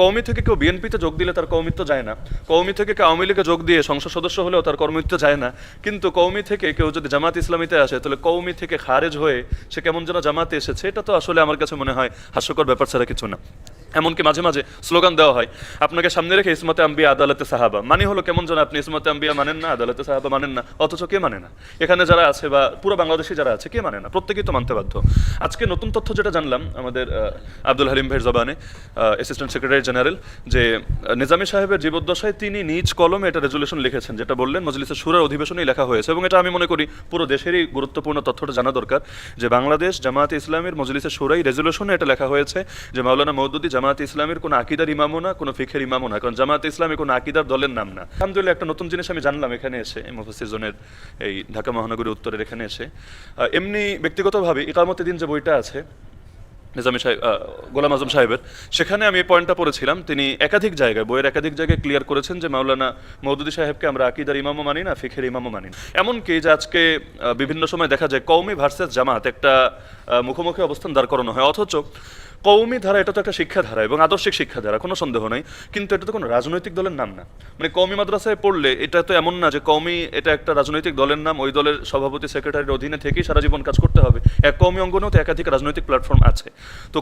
কওমি থেকে কেউ বিএনপিতে যোগ দিলে তার কওমিত্ব যায় না, কওমি থেকে কেউ আওয়ামী লীগে যোগ দিয়ে সংসদ সদস্য হলেও তার কওমিত্ব যায় না। কিন্তু কওমি থেকে কেউ যদি জামাত ইসলামীতে আসে তাহলে কওমি থেকে খারেজ হয়ে সে কেমন যেন জামাতে এসেছে, এটা তো আসলে আমার কাছে মনে হয় হাস্যকর ব্যাপার ছাড়া কিছু না। এমনকি মাঝে মাঝে স্লোগান দেওয়া হয়, আপনাকে সামনে রেখে ইসমতে আম্বিয়া আদালতে সাহাবা, মানে হলো কেমন যেন আপনি ইসমতে আম্বিয়া মানেন না, আদালতে সাহাবা মানেন না, অথচ কে মানে না? এখানে যারা আছে বা পুরো বাংলাদেশে যারা আছে কে মানে না? প্রত্যেকেই তো মানতে বাধ্য। আজকে নতুন তথ্য যেটা জানলাম আমাদের আব্দুল হালিম ভাইয়ের জবানে, অ্যাসিস্ট্যান্ট সেক্রেটারি জেনারেল, যে নিজামী সাহেবের জীবদ্দশায় তিনি নিজ কলমে এটা রেজুলেশন লিখেছেন, যেটা বললেন মজলিসের শুরার অধিবেশনেই লেখা হয়েছে। এবং এটা আমি মনে করি পুরো দেশেরই গুরুত্বপূর্ণ তথ্যটা জানা দরকার, যে বাংলাদেশ জামায়াতে ইসলামের মজলিসের শুরাই রেজুলেশনে এটা লেখা হয়েছে যে মাওলানা মওদুদী জামায়াতে ইসলামের কোনো আকিদার ইমামও না, কোনো ফিখের ইমামও না, কারণ জামায়াতে ইসলামী কোনো আকিদার দলের নাম না। আলহামদুলিল্লাহ একটা নতুন জিনিস আমি জানলাম এখানে এসে, মুফাসসির জোনের এই ঢাকা মহানগরী উত্তরের এখানে এসে। এমনি ব্যক্তিগতভাবে ইকামতে দিন যে বইটা আছে নিজামী সাহেব, গোলাম আজম সাহেবের, সেখানে আমি এই পয়েন্টটা পড়েছিলাম। তিনি একাধিক জায়গায়, বইয়ের একাধিক জায়গায় ক্লিয়ার করেছেন যে মাওলানা মওদুদী সাহেবকে আমরা আকিদার ইমামও মানি না, ফিখের ইমামও মানি না। এমনকি যে আজকে বিভিন্ন সময় দেখা যায় কওমি ভার্সেস জামাত একটা মুখোমুখি অবস্থান দাঁড় করানো হয়, অথচ কওমি ধারা এটা তো একটা শিক্ষাধারা এবং আদর্শিক শিক্ষাধারা, কোনো সন্দেহ নাই, কিন্তু এটা তো কোনো রাজনৈতিক দলের নাম না। মানে কওমি মাদ্রাসায় পড়লে এটা তো এমন না যে কওমি এটা একটা রাজনৈতিক দলের নাম, ওই দলের সভাপতি সেক্রেটারির অধীনে থেকেই সারা জীবন কাজ করতে হবে। এক কওমি অঙ্গনেও তো একাধিক রাজনৈতিক প্ল্যাটফর্ম আছে। তো